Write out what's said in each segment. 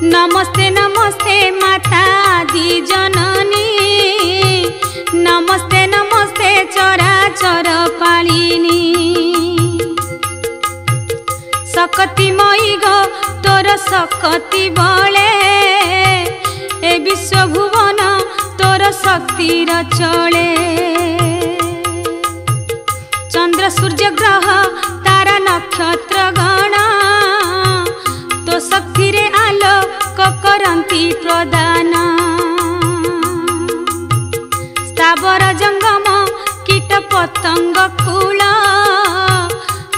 नमस्ते नमस्ते माता आदि जननी, नमस्ते नमस्ते चराचर पालिनी। सकती मई गो तोर सकती बले, ए विश्व भुवन तोर शक्तिर चले। चंद्र सूर्य ग्रह तारा नक्षत्र गण, तो शक्ति रे आलोक करंती प्रदान। स्थावर जंगम कीट पतंग फूल,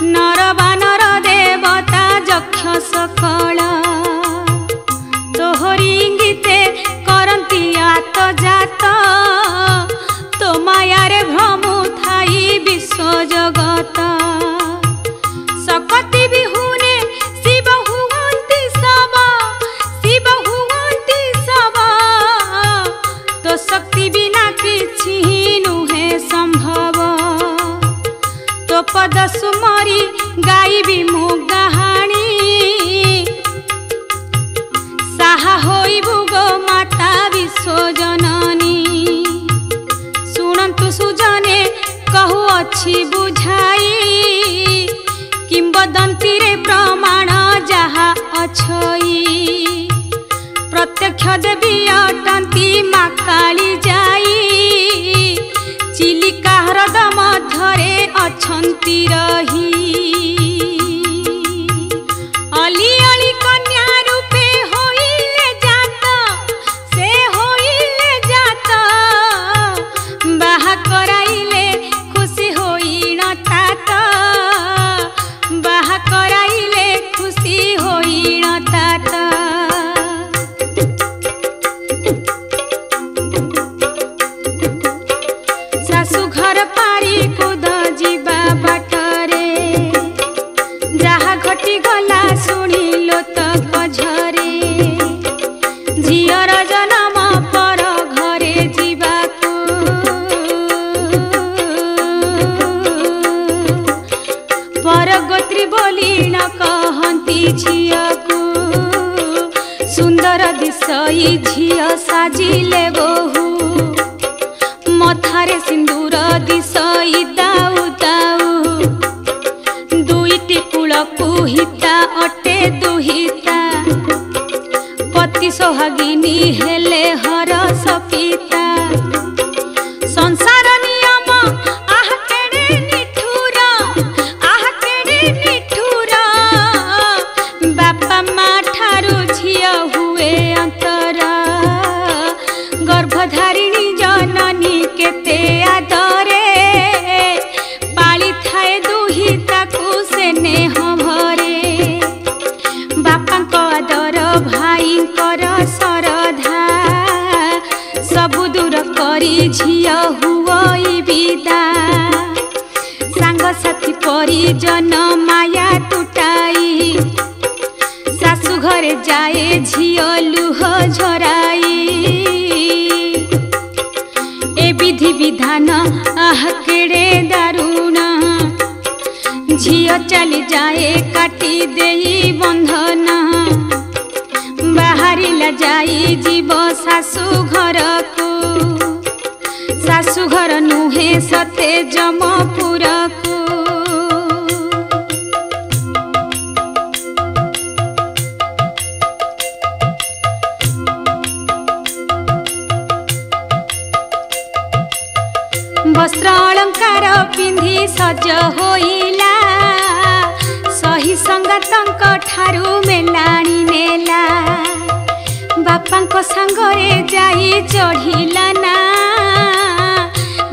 नर बानर देवता यक्ष सकल। तोहरी इंगिते करंती आत जात, तो मायारे भ्रमु थाई विश्व जगत। सकती बिहुने शिव हुवंती सब, शिव हुवंती सब, तो शक्ति बिना किछि नुहे संभव। तो पद सुमरी गाइबी मु गाहाणी, साहा होइबु गो माता विश्व जननी। शुणन्तु सुजने कहु अछि बुझाई, किंबदंती रे प्रमाण जहा अछई। प्रत्यक्ष देवी अटंती मा काली जाई, चिलिका हृद मध्यरे अछंती रही। अली अली कन्या रूपे होइले जात, से होइले जात, बाहा कराइले खुशी होई न तात, बाहा कराइले खुशी होई न तात। सासु घर पारी कूद जीवा बाटरे, जहा घटी गला शुणिलो तो कझरे। झियर जनम पर घरे जीवाकू, परगोत्री बोली न कहंती झियकू। सुंदर दिसई झिय साजिले बहु, मथारे सिंदूर दिसई दाऊ दाऊ। दुईटी कूलकू हिता अटे दुहिता, पति सोहागिनी हेले हर सपिता। संसार नियम आह केड़े निठुर, आह केड़े निठुर, बापा मा ठारू झिय हुए अंतर। गर्भधारिणी जननी केते आदरे, पाली थाए दुहिताकू से नेह भरे। बापांक आदर भाईंकर सरधा, सबु दूर करी झिय हुई विदा। सांग साथी परिजन माया तुटाई, सासु घरे जाए झिय लुह झराई। ए विधि विधान आह केड़े दारुण, झिय चली जाए काटी देई बंधन। बाहरिला जाई जीव सासु घरकू, सासु घर नुहे सते जमपुरकू। वस्त्र अलंकार पिंधि सज होइला, सही संगातंक ठारू मेलाणी नेला। बापांक सांगरे जाई चढ़िला ना,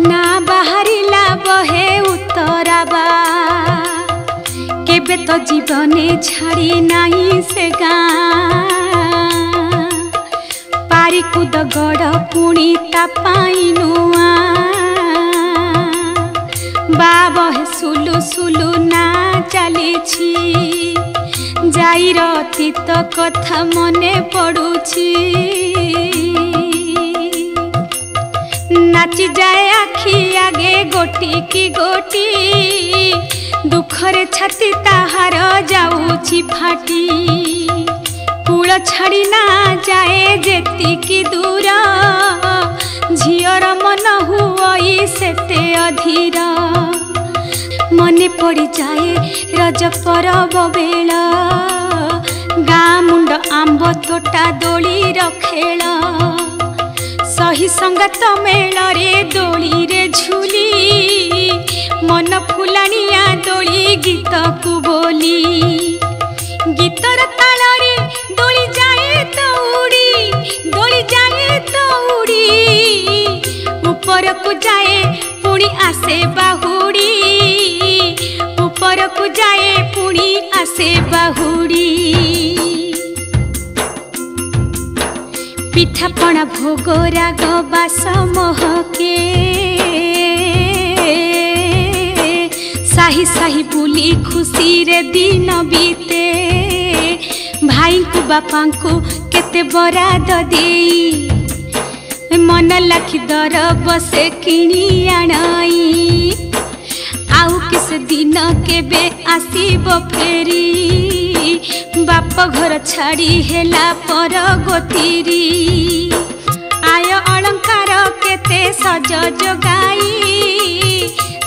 ना बाहरिला बहे उतराबा। केबे तो जीवने छाड़ी नाही से गाँ, पारी कूद गड़ पुणी ता पाई नुआ। बाबहे सुलु सुलु ना चलीछि, जाइर अतीत कथा मने पड़ुछि। नाची जाए आखि आगे गोटी की गोटी, दुखरे छाती ताहार जाऊछि फाटी। कूल छाड़ी ना जाए जेतिकी दूर झीर मन हुई सेते अधीर मने पड़ी जाए रज परब बेल गाँ मुंड आंब तोटा दोली खेल सही संगत मेल रे दोली रे झूली मन फुलानिया दोली गीत को बोली गीतर ताल रे दोली जाए तो उड़ी ऊपर को जाए पुणी आसे बाहुड़ी ऊपर को जाए पुणी आसे बाहुड़ी पिठापଣା भोग राग बास महके साही साही बुली खुशी रे दिन बीते भाई को बापा को केते बराद देई मन लाखी दर बसे किणी आणाई आउ किस दिन केबे आसीब फेरी बाप घर छाड़ी हेला पर गोतीरी आय अलंकार केते सज जोगाई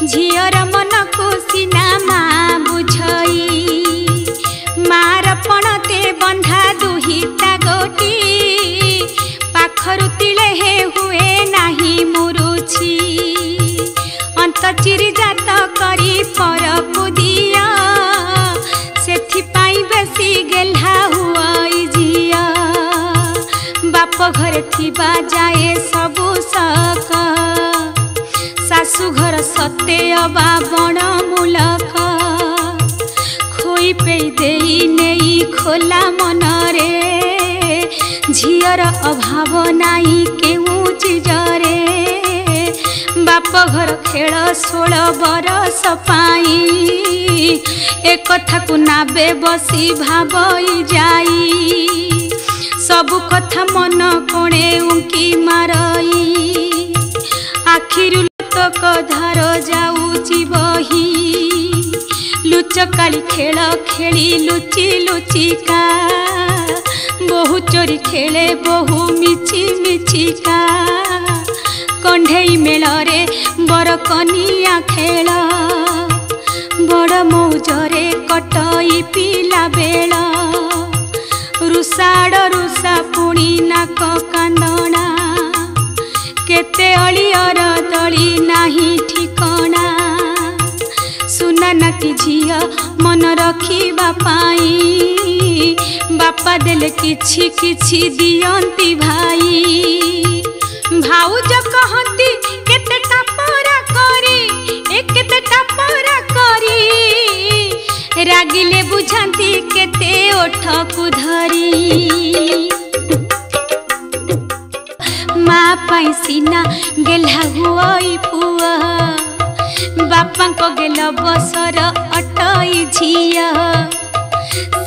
झियर मन को सीना माँ बुझई मार पणते बंधा दुहिता गोटी पाखरु तिले हे हुए नाही मुरुछि अंत चिरी जात करी पर कुदिया सेथि पाई बेसी गेल्हा हुई जिया बाप घर थिबा जाए सबु सक सासु घर सते अबा बण मूलक खोई पे देई नेई खोला मन रे झियर अभाव नाई केउ चिजरे बाप घर खेल 16 बरस पाई एक कथा को नाबे बसी भाबई जाई सबु कथा मन कोणे उंकी मारई आखिरु तक धार जाऊची बही लुचकाली खेल खेली लुचि लुचिका बहु चोरी खेले बहु मिची मिचिका कंढेई मेल रे बर कनिया खेल बड़ मौजरे कटई पिला बेल रुषाड़ रुषा पुणी नाक कांदना केते अलियर दली नाही ठिकना सुना नाती झिया मन रखिबा पाई बापा देले किछि किछि दियंती भाई भाउज कहती केते टापरा करी रागिले बुझाती केते ओठ को धरी माँ पाई सीना गेल्हा हुई पुआ बापा को गेल बसर अटई झिया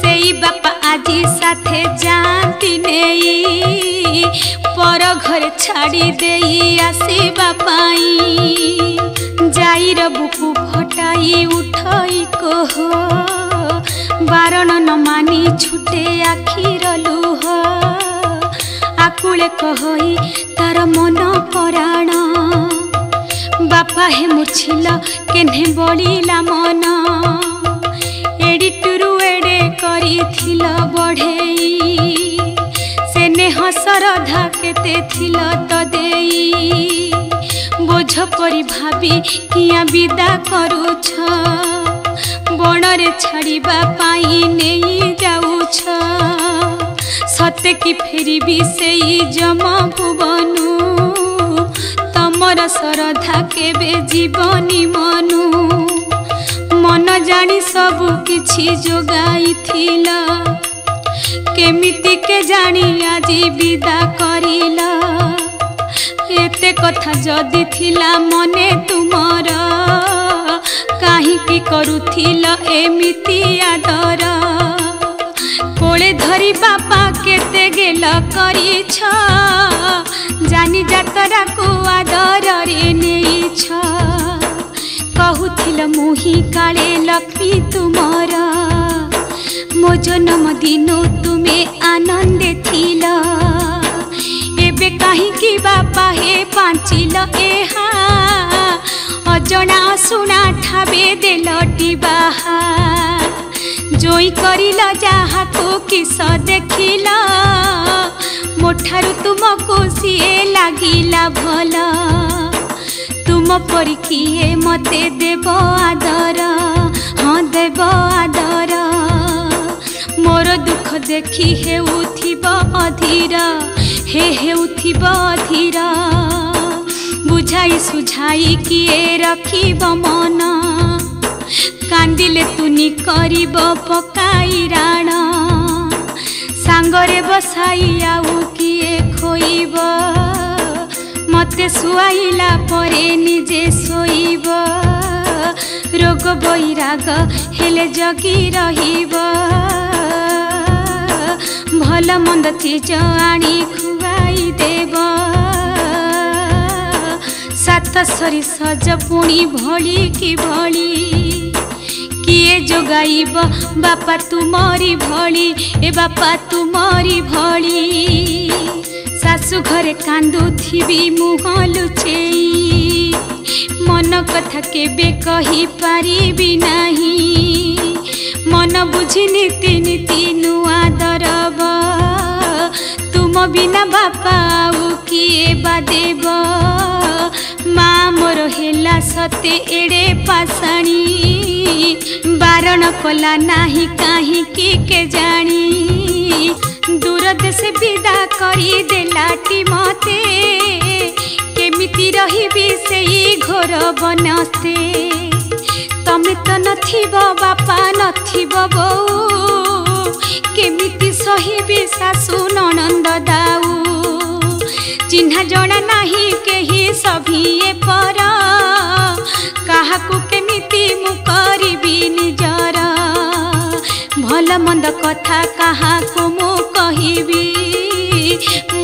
सेई बापा आजी साथे जानती नेई पर घर छाड़ी देई आसीबा पाई जाई र बुकु फटाई उठई कोह बारण न मानी छुटे आखिर लुह आकुले कहई तार मन पराण बापा हे मुछिल केन्हे बलिला मन एडिटुरु एडे करिथिल बढ़ेई सेने हसरधा केते थिल त देई बोझ परि भाबी किया विदा करूछ बणरे छाड़िबा पाई नेई जाऊछ सते कि फेरिबी सेई जम भुवनु तमर सरधा केबे जीवनी मनु मन जानी सबु किछि जोगाई थिला केमिति के जानी आजी विदा करिला एते कथा जदि थिला मने तुमर काहे की करूथिल एमिति आदर कोले धरी बापा केते गेल करिछ जानी जातरा को आदर रे नेइछ कहूथिल मुही काले लक्ष्मी तुमर मो जन्म दिन तुमे आनंदे थिल एबे कहीं बापा हे पांचिल एहा अजଣା सुना ठाबे देलटी बाहा जोई करिल जहा को किस देखिल मोठारु तुमको सीए लागिला भल तुम परी किए मते देव आदर हाँ देव आदर मोर दुख देखी हेउथिब अधीर हेउथिब अधीर बुझाई सुझाई किए रखिब मन कांदिले तुनी करिब पकाई राण सांगरे बसाई आउ किए खोइब मते सुआइला परे निजे सोइब रोग बैराग हेले जगी रहिब भल मंद चीज आनी खुआई देव सात सरी सज पुणी भली कि भली किए जोगाइब बापा तुमरी भली ए बापा तुमरी भली सासु घरे कांदुथिबी मुह लुचेई मन कथा केबे कही पारिबी नाही मन बुझी नीति नीति नुआ दरब तुम बिना बापा आउ किए बा देव माँ मोर हेला सते एड़े पासाणी बारण कला नाही काहे के जानी दूर देश विदा करी देलाटी मते केमिति रहिबी सेई घोर बनस्ते तमे तो नथिब बापा नथिब बौ केमिति सहिबी सासु ननंद दाऊ चिन्हा जना नाही केही सभिए पर काहाकू केमिति मु करिबी निजर भल मंद कथा काहाकू मु कहिबी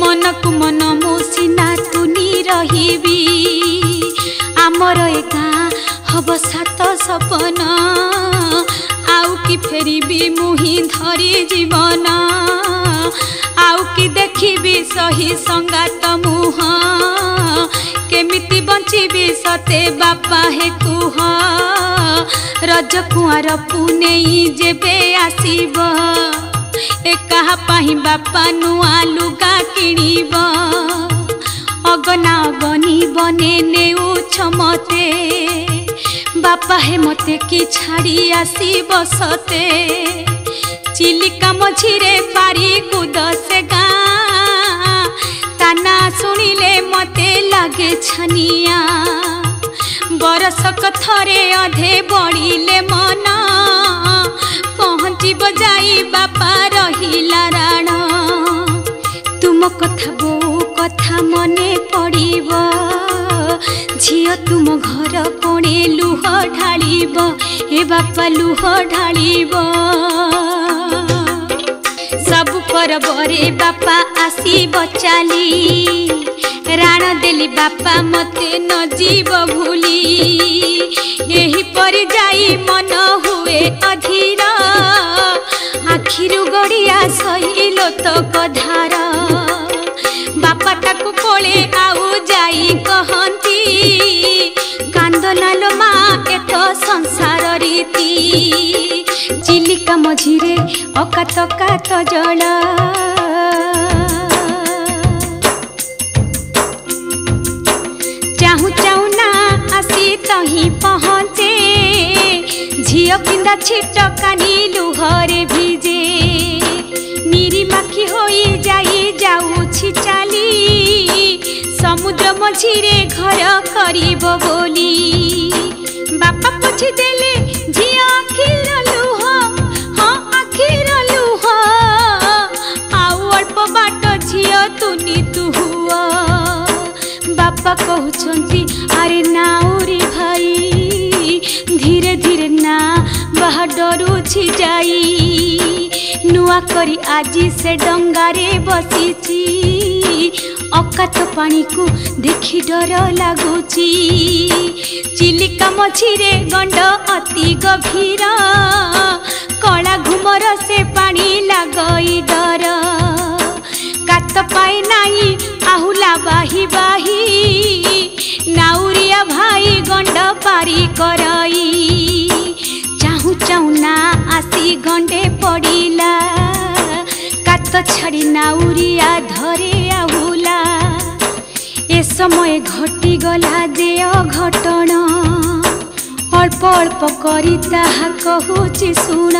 मन को मन मु सिना तुनी रहिबी आमर ए गाँ हब सात सपन आउ कि फेरिबी मुही धरी जीवन आउ कि देखिबी सही संगात मुह केमिति बंचिबी सते बापा हे कुह रज कुआर पुनेई जेबे आसीब ए कहा पाही बापा नुआ लुगा किणीब अगना अगनी बने नेउ छमते बापा हे मते कि छाड़ी आसी बसते चिलिका मझिरे पारी कूद से गाँ ताना सुनिले मते लागे छनिया बरसक थरे अधे बढ़िले मन पहुँची बजाई बापा रहिला राण तुम कथा बो कथा मने पड़िब झियो तुम घर कोणे लुह ढालिब ए बापा लुह ढालिब सब परबरे बापा आसीब चाली राण देली बापा मते न जीव भूली एही परि जाई मन हुए अधीर आखिरु गड़िया सहिलो तो कधार बापा ताकू कोले आउ जाई कहंती कांदनालो मा एत संसार रीति चिलिका मझिरे अकात कात जल चाहू चाहू ना आसी तही पहुँचे झियो पिंदा छिटकानी लुहरे भिजे निरीमाखी होई जाई जाऊछि चाली समुद्र मझिरे घर करिब बोली बापा पुछि देले झियो आखिर लुह हाँ आखिर लुह आउ अल्प बाट झियो तुनी तुहुआ बापा कहउछंती अरे नाउरी भाई धीरे धीरे ना बाहा डरुछि जाई नुआ करी आजी से डंगारे बसीची अकात पानी को देखी डर लगुची चिलिका मझिरे गंड अति गभीर कला घुमर से पानी लगई डर। करई चाहू चाहू ना आसी गंडे पड़िला कात छाड़ी नाउरिया धरे आहुला ए समय घटी गला जे अघटन अल्प अल्प करी ताहा कहूची सुण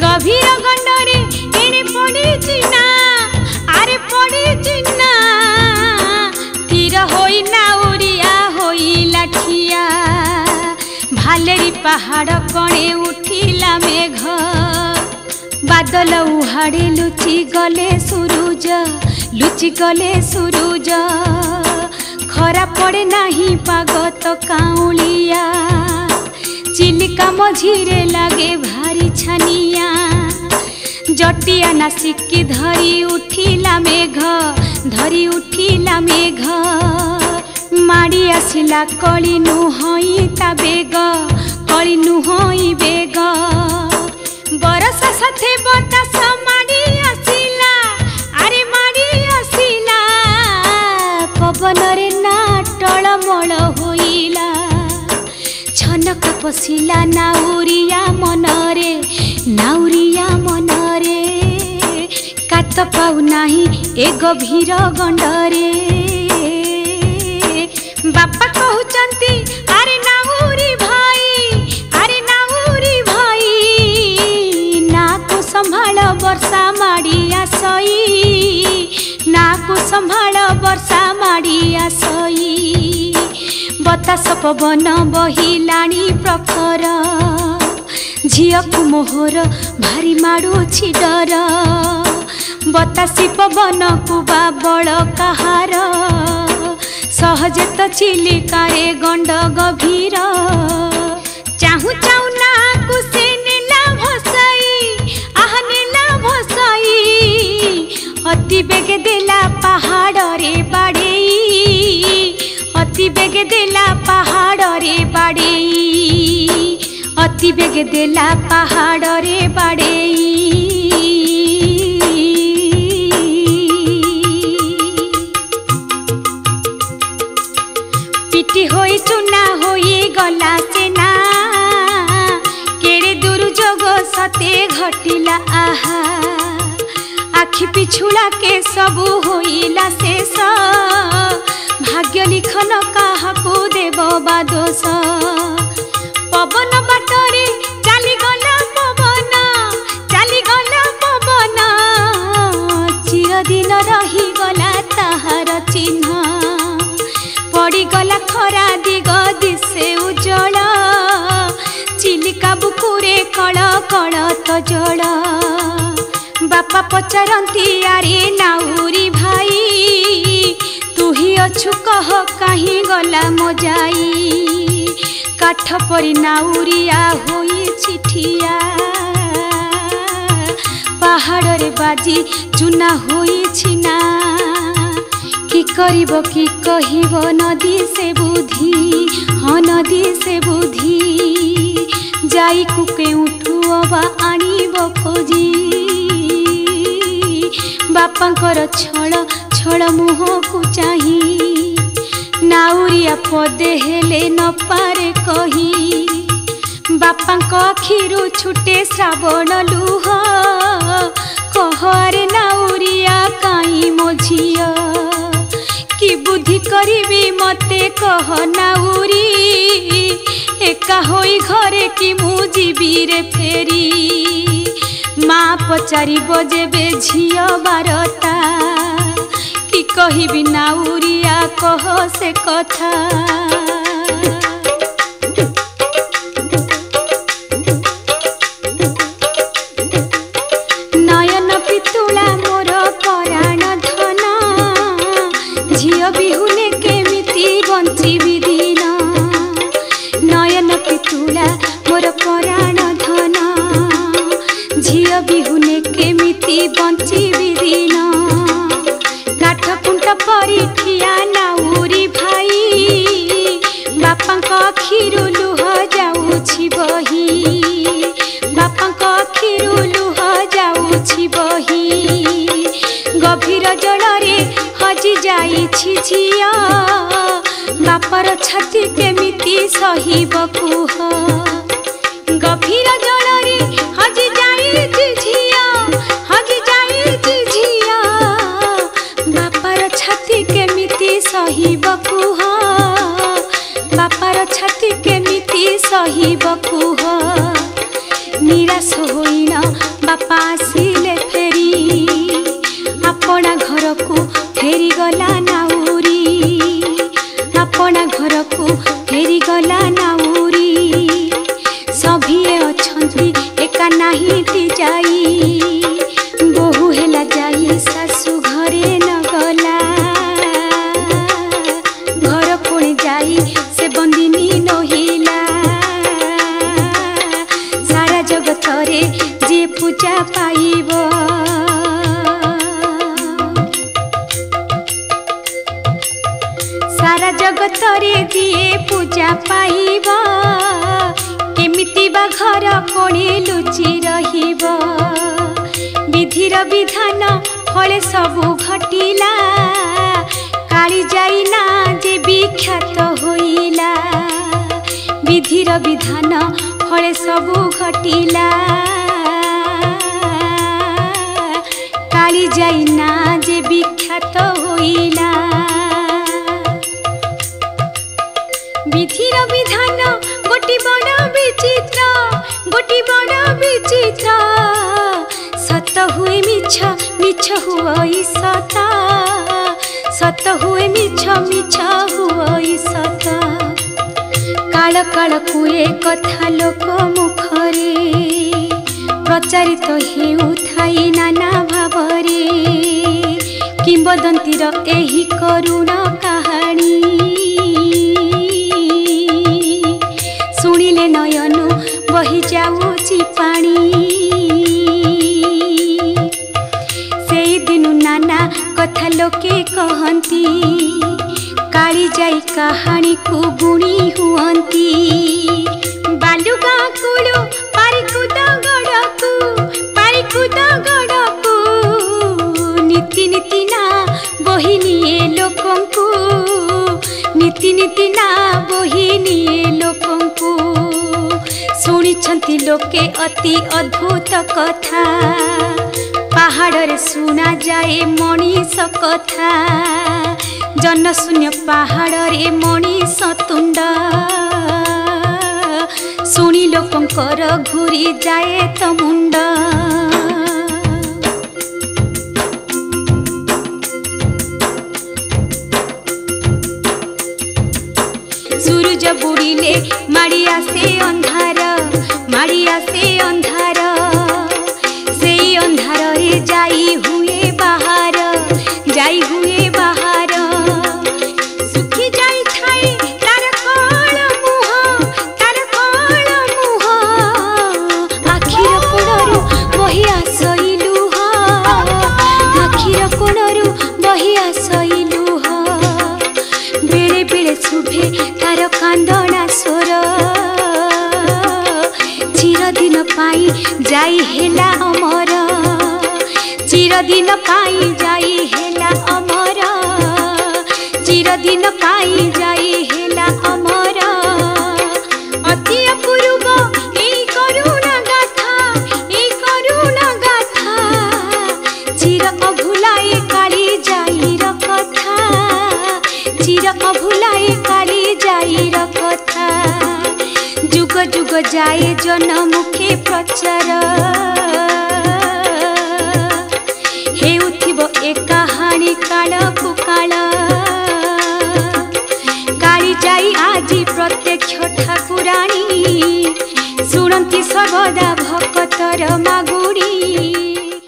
गभीर गंडरे एणे पड़ी ना आरे पड़ी ना तीर होई नाउरिया होई लाठिया भालेरी पहाड़ कणे उठिला मेघ बादल उहाड़े लुचि गले सूरज खरा पड़े नाही पाग तो काउलिया चिलिका मझीरे लागे भारी छानिया जटिया नासिकी धरी उठिला मेघ माड़ी आसिला कली नुहई ता बेग बरसा साथे बतास माड़ी आसिला अरे माड़ी आसिला पवन रे ना टळमळ होइला छनक पसिला नाउरिया मनरे कात पाउ नाही ए गभीर गंडरे बापा कहउचंती अरे नाउरी भाई नाको संभाल वर्षा माड़ी आसई नाको संभाल वर्षा माड़ी आसई बतास पवन बहिलाणी प्रखर झियो को मोहर भारी माड़ुछि डर बतासी पवन को बाबल कहार सहजे तो चिलिकारे गंड गभीर चाहू चाहू ना कुसे नेला भसाई अति बेगे देला पहाड़ रे बाड़ेई अति बेगे देला पहाड़ रे बाड़ेई अति बेगे देला पहाड़ रे बाड़ेई पिटी होई चुना होई गला सेना केड़े दुर्जोग सते घटिला आहा आखि पिछुला के सबू होइला शेष भाग्य लिखन काहाकू देव बा दोष पवन बाटरे चली गला पवन चिरदिन रही गला ताहार चिन्ह पड़ी गला खरा दिग दिसे उज्जल चिलिका बुकुरे कल कल तो जल बापा पचारती आरे नाउरी भाई तू ही अछु कह कहीं गला मजाई काठ परी नाउरिया होई चिठिया पहाड़ रे बाजी चुना होई छिना कि करिब कि कहिब नदी से बुद्धि हाँ नदी से बुद्धि जाई कुके उठुअबा आनिब खोजी बापांकर छळ मुह को चाही नाउरिया पदे हेले न पारे कही बापांक अखिरु छुटे श्रावण लुह कह रे नाउरिया काई मो झिया कि बुद्धि करिबी मते कह नाउरी एका होई घरे कि मु जीवी रे फेरी माँ पचारि जेबे झियो बारता कि कहिबी नाउरिया कह से कथा नयन पितुला मोर पराण धन झियो बिहुने केमिति बंचिबी दिन नयन पितुला मोर पराण धन झियो बिहुने केमिति बंचिबी दिन काठ कुंट परी ठिया नाउरी भाई बापांक अखिरु लुह जाउछि बही बापांक अखिरु लुह जाउछि बही गभीर जल रे हजि जाइछि झियो बापर छाती केमिति सहिब कुह गभीर जलरे हजि जाइछि झिया हजि जाइछि झिया बापर छाती केमिति सहिब कुह बापर छाती केमिति सहिब कुह निराश होइल बापा आसिले फेरी अपना घर को फेरी गला नाउरी अपना घर को फेरी गला नाउरी सभिए अछंती एका नाहीटी जाई बहु हेला जाई सासु घरे न गला घर पुणी जाई से बंदिनी नहिला सारा जगत रे जे पूजा पाइब सारा जगत रे जे पूजा पाइब केमिति बा घर कोणे लुचि रहिब विधिर विधान फले सबु घटिला काली जाइना जे विख्यात होइला विधिर विधान फले सबु घटिला काली जाइना जे विख्यात होइला विधिर विधान गोटी बड़ विचित्र सत हुए मिछ मिछ हुई सत सत हुए मिछ मिछ हुई सत काल काल कुए कथा लोक मुखरे प्रचारित हेउथाई नाना भावरे किंबदंतीर एही करुण कहानी शुणिले नयनु बही जाऊची पानी से दिनु नाना कथा लोके कहंती काली जाई कहानी को गुणी हुअंती बालुगा कुलु पारिकुद गड़कू नीति नीति ना बही निये लोकंकु नीति नीति ना बही निये लोकंकु शुणिछंती लोके अति अद्भुत कथा पहाड़ रे सुना जाए मनीष कथा जनशून्य पहाड़ रे मनीष तुंड शुणी लोकंकर घूरी जाए तो मुंड सूरज बुड़िले माड़ी आसे अंधार माड़ी आसे अंधार से अंधार रे जाई हुए बाहर जाई हुए बाहर सुखी जाई छाई तार कळ मुह आखिर कोणरू बही आसइलु आखिर कोणरू बही आसइलु बेले बेले शुभे तार कांदना स्वर चिरदिन पाई जाई हेला अमर चिरदिन पाई जाई हेला अमर चिरदिन पाई जाई हेला अमर अति अपूर्व एई करुणा गाथा चिर अभुलाए काली जाई र कथा चिर अभुलाए काली जाई र कथा जुग जुग जाए जन मुखे प्रचार हेउथिबो ए कहानी काल पुकाल काली जाई आजी प्रत्यक्ष ठाकुराणी शुणंती सर्वदा भक्तर